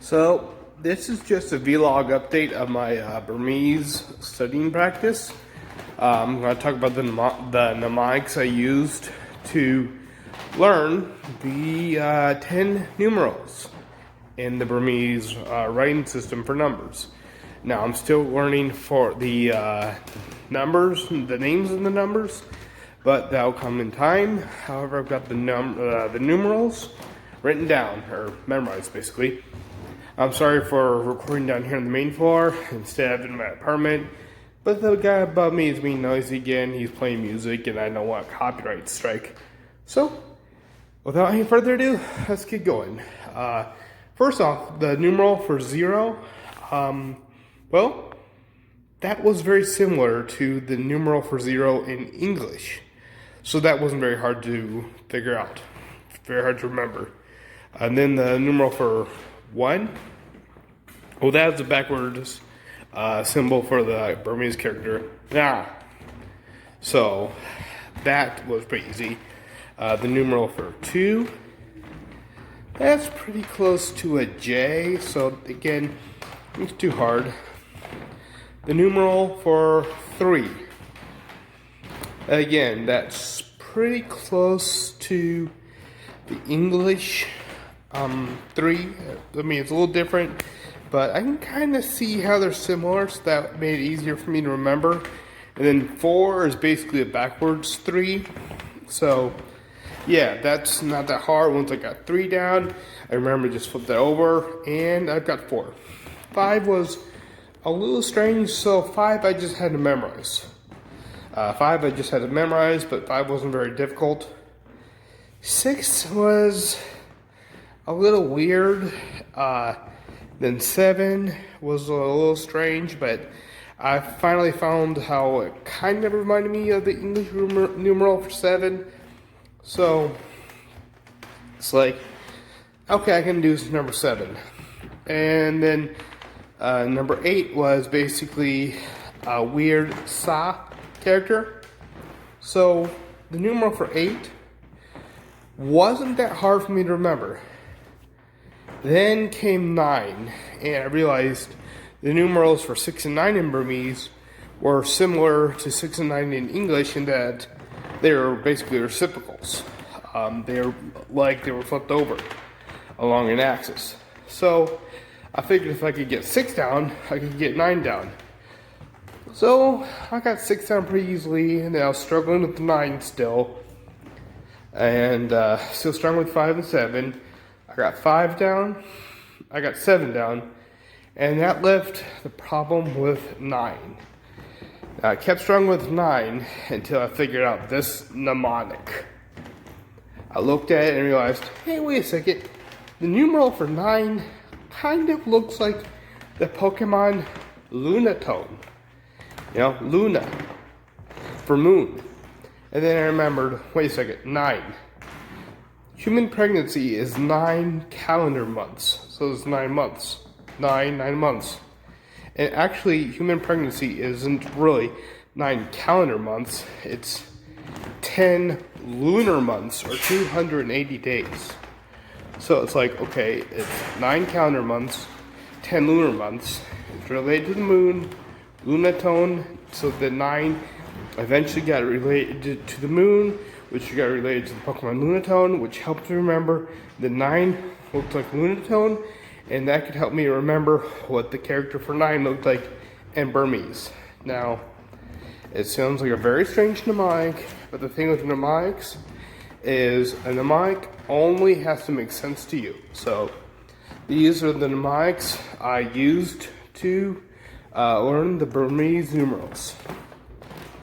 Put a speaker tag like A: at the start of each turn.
A: So this is just a vlog update of my Burmese studying practice. I'm going to talk about the mnemonics I used to learn the 10 numerals in the Burmese writing system for numbers. Now I'm still learning for the numbers, the names of the numbers, but that'll come in time. However, I've got the numerals written down, or memorized basically. I'm sorry for recording down here on the main floor instead of in my apartment, but the guy above me is being noisy again. He's playing music and I don't want a copyright strike. So, without any further ado, let's get going. First off, the numeral for 0, well, that was very similar to the numeral for 0 in English. So that wasn't very hard to figure out, very hard to remember. And then the numeral for 1, well, that's the backwards symbol for the Burmese character. Nah. So that was pretty easy. The numeral for 2, that's pretty close to a J. So again, it's too hard. The numeral for 3, again, that's pretty close to the English 3. I mean, it's a little different, but I can kind of see how they're similar, so that made it easier for me to remember. And then 4 is basically a backwards 3. So, yeah, that's not that hard. Once I got 3 down, I remember just flip that over, and I've got 4. 5 was a little strange, so 5 I just had to memorize. 5 I just had to memorize, but 5 wasn't very difficult. 6 was a little weird. Then 7 was a little strange, but I finally found how it kind of reminded me of the English numeral for 7. So it's like, okay, I can do number 7. And then number 8 was basically a weird Sa character. So the numeral for 8 wasn't that hard for me to remember. Then came 9, and I realized the numerals for 6 and 9 in Burmese were similar to 6 and 9 in English in that they were basically reciprocals. They were flipped over along an axis. So I figured if I could get 6 down, I could get 9 down. So I got 6 down pretty easily, and then I was struggling with the 9 still. And still struggling with 5 and 7. I got 5 down, I got 7 down, and that left the problem with 9. Now, I kept struggling with 9 until I figured out this mnemonic. I looked at it and realized, hey, wait a second, the numeral for 9 kind of looks like the Pokemon Lunatone. You know, Luna, for moon. And then I remembered, wait a second, 9. Human pregnancy is 9 calendar months. So it's 9 months. 9 months. And actually, human pregnancy isn't really 9 calendar months. It's 10 lunar months, or 280 days. So it's like, okay, it's 9 calendar months, 10 lunar months. It's related to the moon, Lunatone. So the 9 eventually got related to the moon, which got related to the Pokemon Lunatone, which helped me remember the 9 looked like Lunatone, and that could help me remember what the character for 9 looked like in Burmese. Now, it sounds like a very strange mnemonic, but the thing with mnemonics is a mnemonic only has to make sense to you. So, these are the mnemonics I used to learn the Burmese numerals.